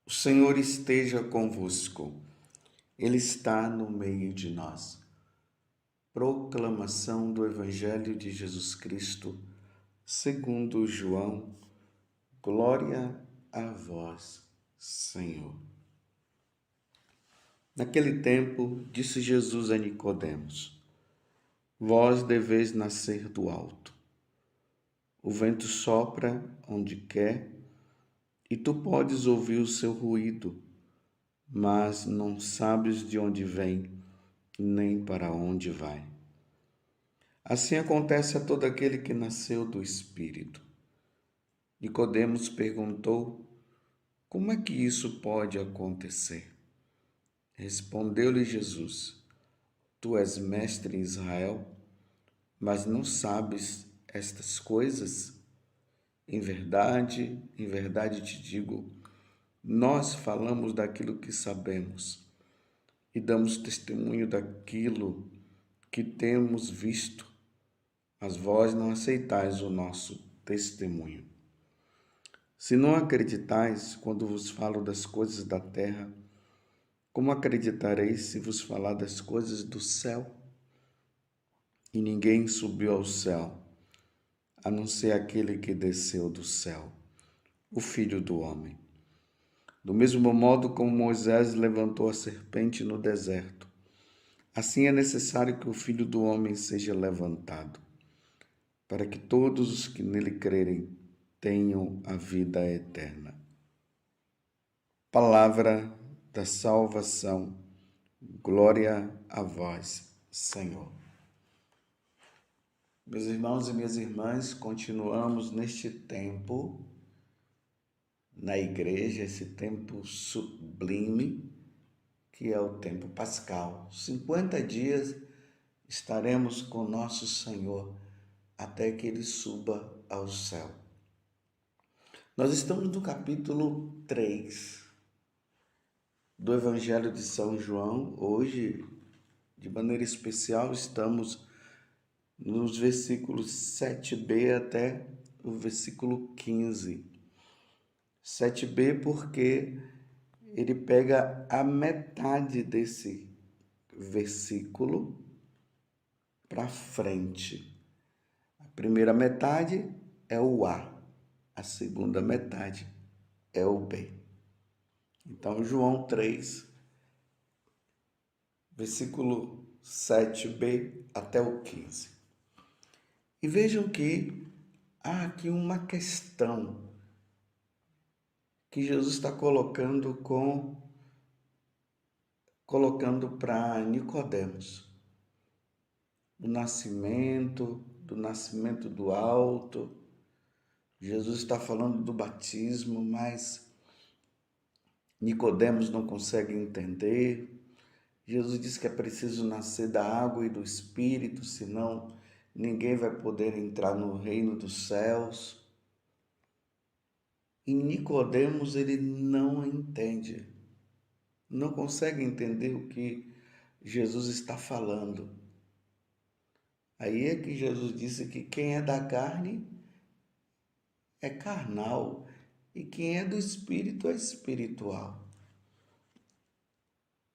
O Senhor esteja convosco, Ele está no meio de nós. Proclamação do Evangelho de Jesus Cristo, segundo João. Glória a vós, Senhor. Naquele tempo, disse Jesus a Nicodemos: Vós deveis nascer do alto. O vento sopra onde quer, e tu podes ouvir o seu ruído, mas não sabes de onde vem, nem para onde vai. Assim acontece a todo aquele que nasceu do Espírito. Nicodemos perguntou: Como é que isso pode acontecer? Respondeu-lhe Jesus: Tu és mestre em Israel, mas não sabes estas coisas? Em verdade te digo, nós falamos daquilo que sabemos e damos testemunho daquilo que temos visto, mas vós não aceitais o nosso testemunho. Se não acreditais quando vos falo das coisas da terra, como acreditareis se vos falar das coisas do céu? E ninguém subiu ao céu, a não ser aquele que desceu do céu, o Filho do Homem. Do mesmo modo como Moisés levantou a serpente no deserto, assim é necessário que o Filho do Homem seja levantado, para que todos os que nele crerem tenham a vida eterna. Palavra da salvação. Glória a vós, Senhor. Meus irmãos e minhas irmãs, continuamos neste tempo na igreja, esse tempo sublime, que é o tempo pascal. 50 dias estaremos com nosso Senhor até que Ele suba ao céu. Nós estamos no capítulo 3 do Evangelho de São João. Hoje, de maneira especial, estamos nos versículos 7b até o versículo 15. 7b porque ele pega a metade desse versículo para frente. A primeira metade é o A, a segunda metade é o B. Então, João 3, versículo 7b até o 15. E vejam que há aqui uma questão que Jesus está colocando para Nicodemos. Do nascimento do alto. Jesus está falando do batismo, mas Nicodemos não consegue entender. Jesus diz que é preciso nascer da água e do Espírito, senão ninguém vai poder entrar no reino dos céus. E Nicodemos, ele não entende, não consegue entender o que Jesus está falando. Aí é que Jesus disse que quem é da carne é carnal e quem é do Espírito é espiritual.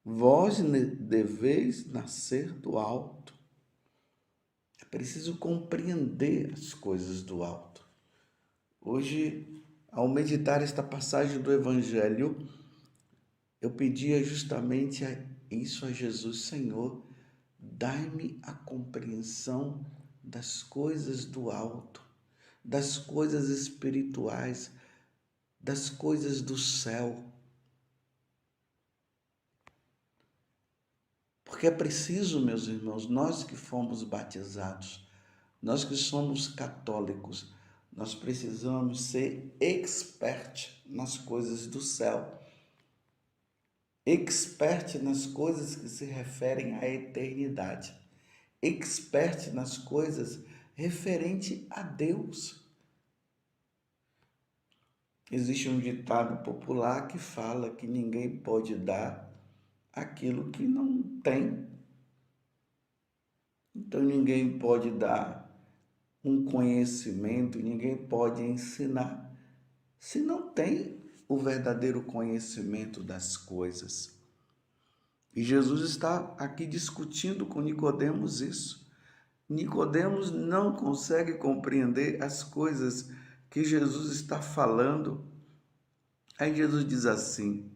Vós deveis nascer do alto. É preciso compreender as coisas do alto. Hoje, ao meditar esta passagem do Evangelho, eu pedia justamente isso a Jesus: Senhor, dai-me a compreensão das coisas do alto, das coisas espirituais, das coisas do céu. Porque é preciso, meus irmãos, nós que fomos batizados, nós que somos católicos, nós precisamos ser expert nas coisas do céu, expert nas coisas que se referem à eternidade, expert nas coisas referente a Deus. Existe um ditado popular que fala que ninguém pode dar aquilo que não tem. Então ninguém pode dar um conhecimento, ninguém pode ensinar se não tem o verdadeiro conhecimento das coisas. E Jesus está aqui discutindo com Nicodemos isso. Nicodemos não consegue compreender as coisas que Jesus está falando. Aí Jesus diz assim: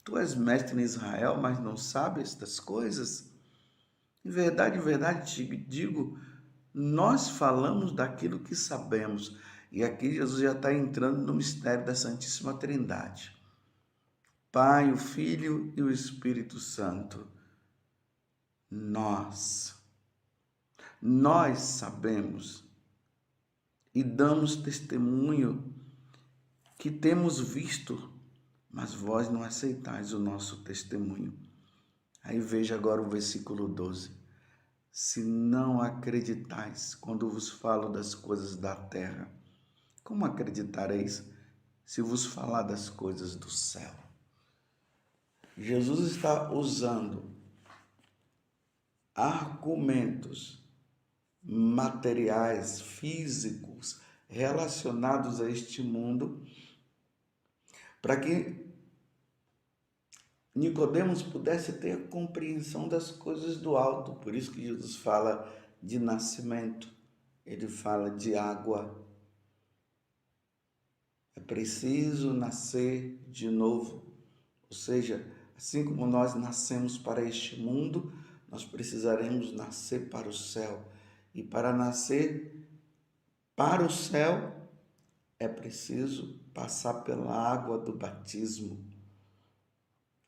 tu és mestre em Israel, mas não sabes estas coisas? Em verdade te digo, nós falamos daquilo que sabemos. E aqui Jesus já está entrando no mistério da Santíssima Trindade. Pai, o Filho e o Espírito Santo. Nós sabemos e damos testemunho que temos visto, mas vós não aceitais o nosso testemunho. Aí veja agora o versículo 12. Se não acreditais quando vos falo das coisas da terra, como acreditareis se vos falar das coisas do céu? Jesus está usando argumentos materiais, físicos, relacionados a este mundo, para que Nicodemos pudesse ter a compreensão das coisas do alto. Por isso que Jesus fala de nascimento, ele fala de água. É preciso nascer de novo. Ou seja, assim como nós nascemos para este mundo, nós precisaremos nascer para o céu. E para nascer para o céu, é preciso passar pela água do batismo.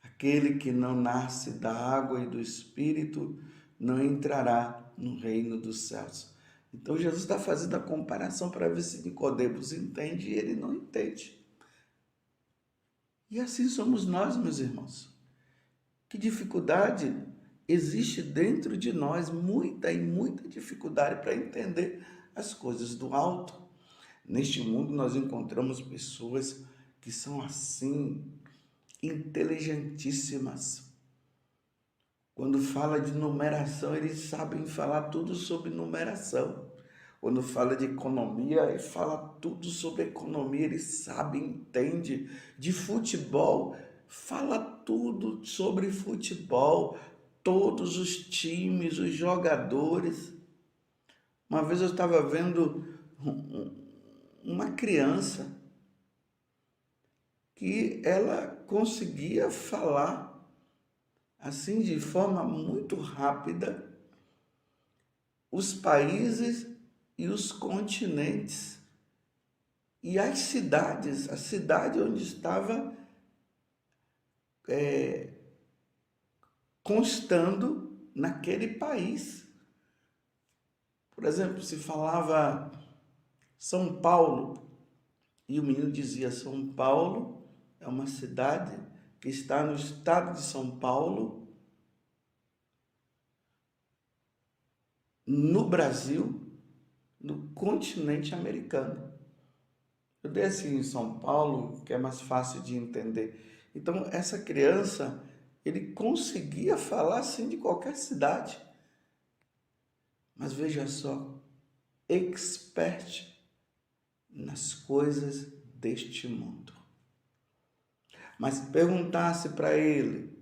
Aquele que não nasce da água e do Espírito não entrará no reino dos céus. Então Jesus está fazendo a comparação para ver se Nicodemos entende e ele não entende. E assim somos nós, meus irmãos. Que dificuldade existe dentro de nós, muita dificuldade para entender as coisas do alto. Neste mundo nós encontramos pessoas que são assim, inteligentíssimas. Quando fala de numeração, eles sabem falar tudo sobre numeração. Quando fala de economia, ele fala tudo sobre economia, ele sabe, entende. De futebol, fala tudo sobre futebol, todos os times, os jogadores. Uma vez eu estava vendo uma criança que ela conseguia falar assim de forma muito rápida os países e os continentes e as cidades, a cidade onde estava constando naquele país. Por exemplo, se falava São Paulo e o menino dizia: São Paulo é uma cidade que está no estado de São Paulo, no Brasil, no continente americano. Eu dei assim em São Paulo, que é mais fácil de entender. Então, essa criança, ele conseguia falar assim de qualquer cidade. Mas veja só, expert nas coisas deste mundo. Mas se perguntasse para ele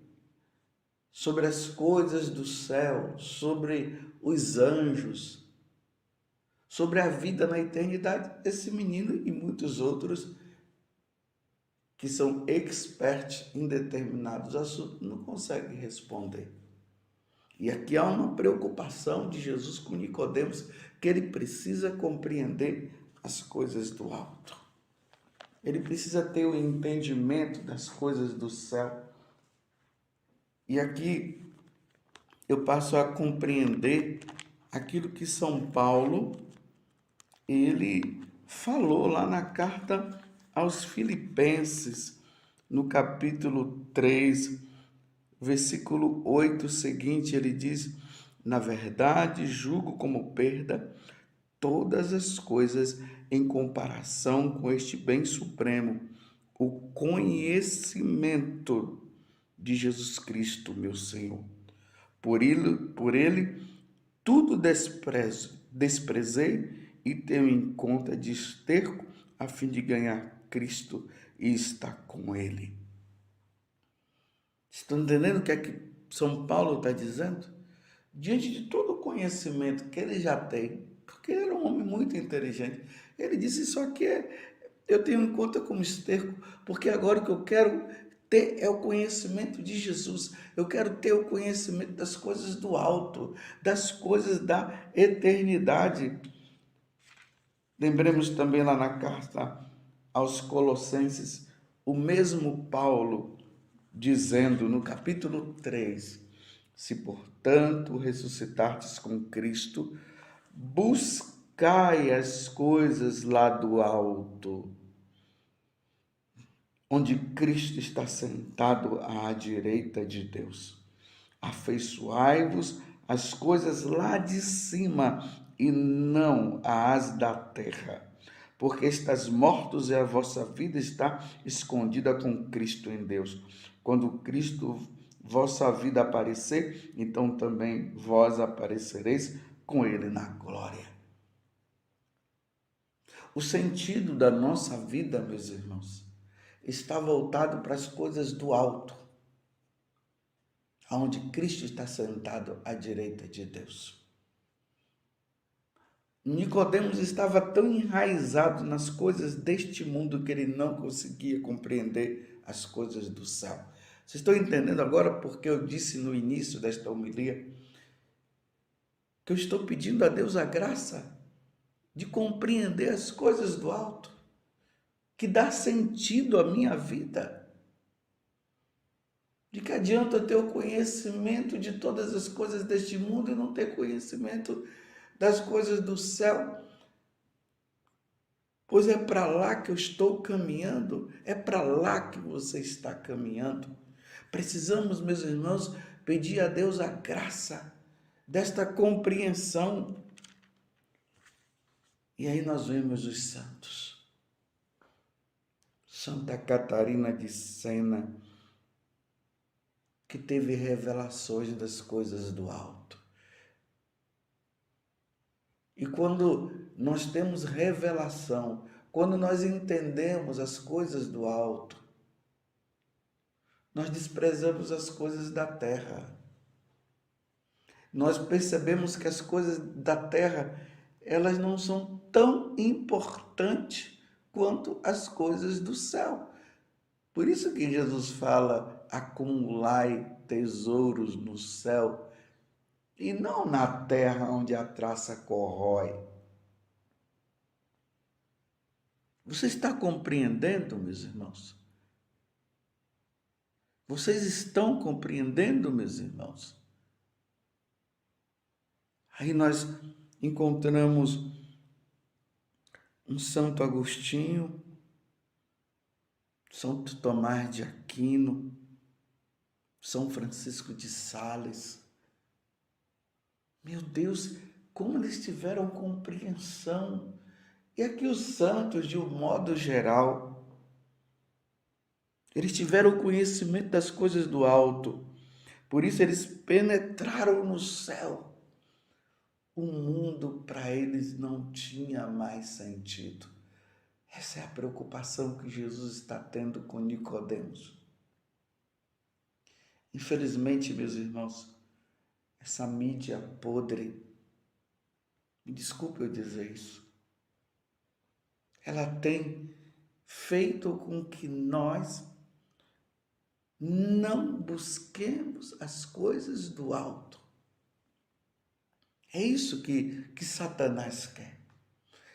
sobre as coisas do céu, sobre os anjos, sobre a vida na eternidade, esse menino e muitos outros que são experts em determinados assuntos não conseguem responder. E aqui há uma preocupação de Jesus com Nicodemos, que ele precisa compreender as coisas do alto. Ele precisa ter o entendimento das coisas do céu. E aqui eu passo a compreender aquilo que São Paulo, ele falou lá na carta aos Filipenses, no capítulo 3, versículo 8 seguinte, ele diz: na verdade, julgo como perda todas as coisas em comparação com este bem supremo, o conhecimento de Jesus Cristo, meu Senhor. Por ele tudo desprezei e tenho em conta de esterco a fim de ganhar Cristo e está com ele. Estão entendendo o que é que São Paulo está dizendo? Diante de todo o conhecimento que ele já tem, porque ele era um homem muito inteligente, ele disse: Isso aqui eu tenho em conta como esterco, porque agora o que eu quero ter é o conhecimento de Jesus. Eu quero ter o conhecimento das coisas do alto, das coisas da eternidade. Lembremos também lá na carta aos Colossenses, o mesmo Paulo dizendo no capítulo 3: Se portanto ressuscitastes com Cristo, buscai as coisas lá do alto, onde Cristo está sentado à direita de Deus. Afeiçoai-vos às coisas lá de cima e não às da terra, porque estáis mortos e a vossa vida está escondida com Cristo em Deus. Quando Cristo, vossa vida aparecer, então também vós aparecereis com ele na glória. O sentido da nossa vida, meus irmãos, está voltado para as coisas do alto, onde Cristo está sentado à direita de Deus. Nicodemos estava tão enraizado nas coisas deste mundo que ele não conseguia compreender as coisas do céu. Vocês estão entendendo agora porque eu disse no início desta homilia que eu estou pedindo a Deus a graça de compreender as coisas do alto, que dá sentido à minha vida. De que adianta eu ter o conhecimento de todas as coisas deste mundo e não ter conhecimento das coisas do céu? Pois é para lá que eu estou caminhando, é para lá que você está caminhando. Precisamos, meus irmãos, pedir a Deus a graça desta compreensão. E aí nós vemos os santos. Santa Catarina de Sena, que teve revelações das coisas do alto. E quando nós temos revelação, quando nós entendemos as coisas do alto, nós desprezamos as coisas da terra. Nós percebemos que as coisas da terra, elas não são tão importantes quanto as coisas do céu. Por isso que Jesus fala: acumulai tesouros no céu e não na terra onde a traça corrói. Você está compreendendo, meus irmãos? Vocês estão compreendendo, meus irmãos? Aí nós encontramos um Santo Agostinho, Santo Tomás de Aquino, São Francisco de Sales. Meu Deus, como eles tiveram compreensão. E aqui os santos, de um modo geral, eles tiveram conhecimento das coisas do alto. Por isso eles penetraram no céu. O mundo para eles não tinha mais sentido. Essa é a preocupação que Jesus está tendo com Nicodemos. Infelizmente, meus irmãos, essa mídia podre, me desculpe eu dizer isso, ela tem feito com que nós não busquemos as coisas do alto. É isso que Satanás quer.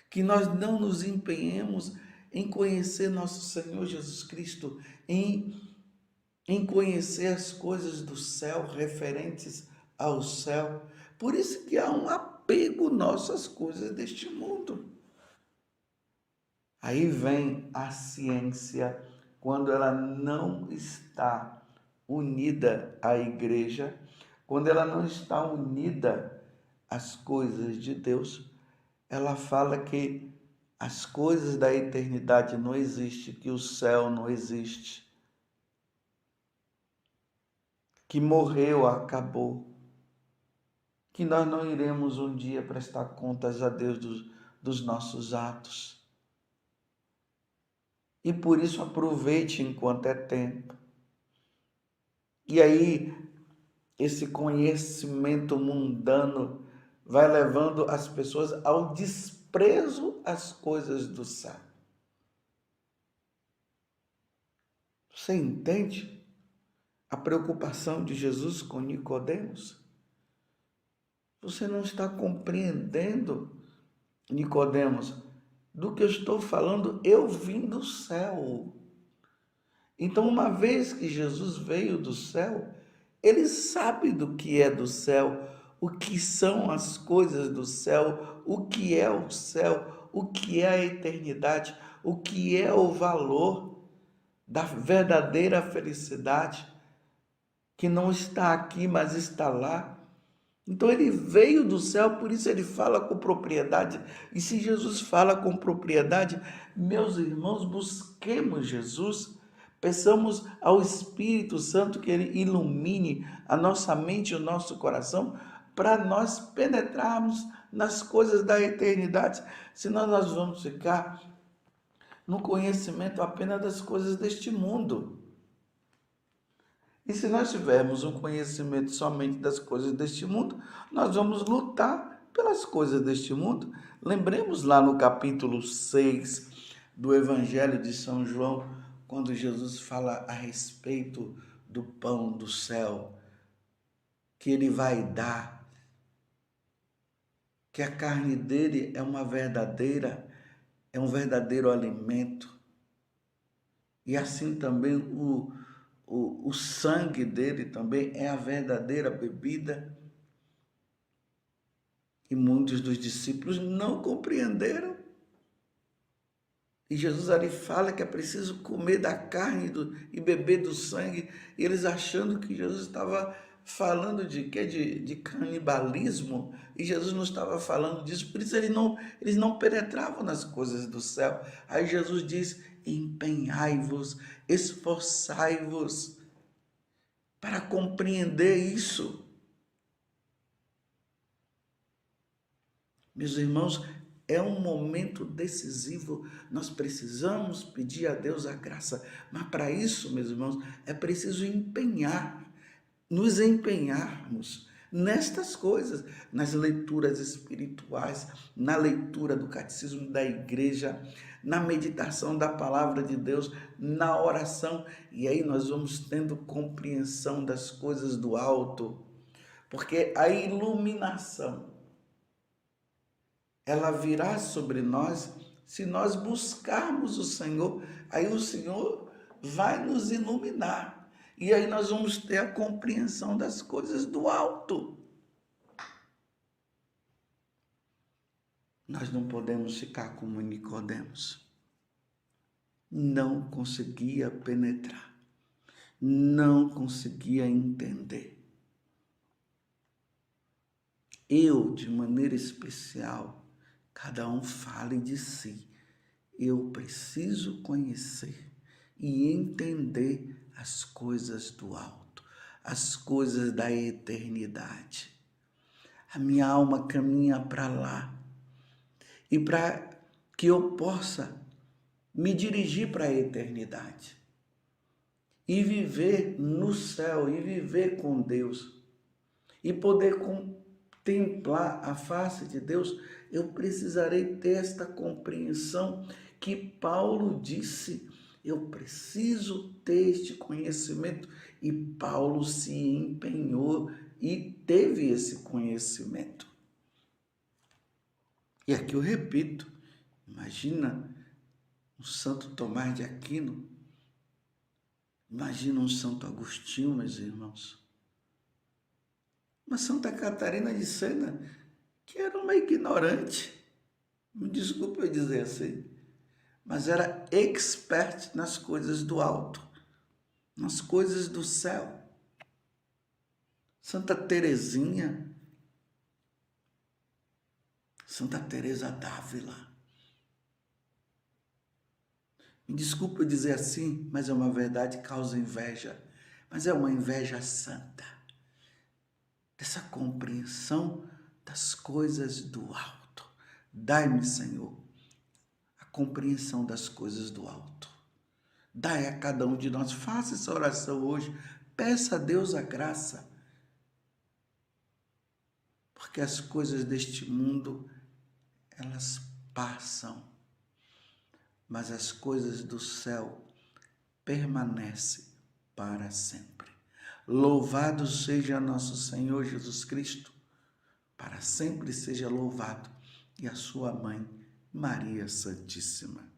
Que nós não nos empenhemos em conhecer nosso Senhor Jesus Cristo, em conhecer as coisas do céu, referentes ao céu. Por isso que há um apego nosso às coisas deste mundo. Aí vem a ciência, quando ela não está unida à igreja, quando ela não está unida às coisas de Deus, ela fala que as coisas da eternidade não existem, que o céu não existe, que morreu, acabou, que nós não iremos um dia prestar contas a Deus dos nossos atos. E por isso aproveite enquanto é tempo. E aí, esse conhecimento mundano vai levando as pessoas ao desprezo às coisas do céu. Você entende a preocupação de Jesus com Nicodemos? Você não está compreendendo, Nicodemos, do que eu estou falando. Eu vim do céu. Então, uma vez que Jesus veio do céu, ele sabe do que é do céu, o que são as coisas do céu, o que é o céu, o que é a eternidade, o que é o valor da verdadeira felicidade, que não está aqui, mas está lá. Então ele veio do céu, por isso ele fala com propriedade. E se Jesus fala com propriedade, meus irmãos, busquemos Jesus, peçamos ao Espírito Santo que ele ilumine a nossa mente e o nosso coração para nós penetrarmos nas coisas da eternidade. Senão nós vamos ficar no conhecimento apenas das coisas deste mundo. E se nós tivermos um conhecimento somente das coisas deste mundo, nós vamos lutar pelas coisas deste mundo. Lembremos lá no capítulo 6 do Evangelho de São João, quando Jesus fala a respeito do pão do céu, que ele vai dar, que a carne dele é um verdadeiro alimento. E assim também o sangue dele também é a verdadeira bebida. E muitos dos discípulos não compreenderam. E Jesus ali fala que é preciso comer da carne e beber do sangue. E eles achando que Jesus estava falando de quê? De canibalismo. E Jesus não estava falando disso. Por isso eles não penetravam nas coisas do céu. Aí Jesus diz: empenhai-vos, esforçai-vos para compreender isso. Meus irmãos, é um momento decisivo. Nós precisamos pedir a Deus a graça. Mas para isso, meus irmãos, é preciso nos empenharmos nestas coisas, nas leituras espirituais, na leitura do catecismo da igreja, na meditação da palavra de Deus, na oração. E aí nós vamos tendo compreensão das coisas do alto, porque a iluminação ela virá sobre nós se nós buscarmos o Senhor. Aí o Senhor vai nos iluminar. E aí nós vamos ter a compreensão das coisas do alto. Nós não podemos ficar como Nicodemos. Não conseguia penetrar. Não conseguia entender. Eu, de maneira especial, cada um fale de si. Eu preciso conhecer e entender as coisas do alto, as coisas da eternidade. A minha alma caminha para lá. E para que eu possa me dirigir para a eternidade e viver no céu, e viver com Deus, e poder contemplar a face de Deus, eu precisarei ter esta compreensão que Paulo disse. Eu preciso ter este conhecimento. E Paulo se empenhou e teve esse conhecimento. E aqui eu repito, imagina um Santo Tomás de Aquino, imagina um Santo Agostinho, meus irmãos, uma Santa Catarina de Sena, que era uma ignorante, me desculpe eu dizer assim, mas era expert nas coisas do alto, nas coisas do céu. Santa Teresinha, Santa Teresa d'Ávila. Me desculpe eu dizer assim, mas é uma verdade que causa inveja, mas é uma inveja santa, dessa compreensão das coisas do alto. Dai-me, Senhor, a compreensão das coisas do alto. Dai a cada um de nós. Faça essa oração hoje. Peça a Deus a graça. Porque as coisas deste mundo, elas passam. Mas as coisas do céu permanecem para sempre. Louvado seja nosso Senhor Jesus Cristo. Para sempre seja louvado. E a sua mãe, Maria Santíssima.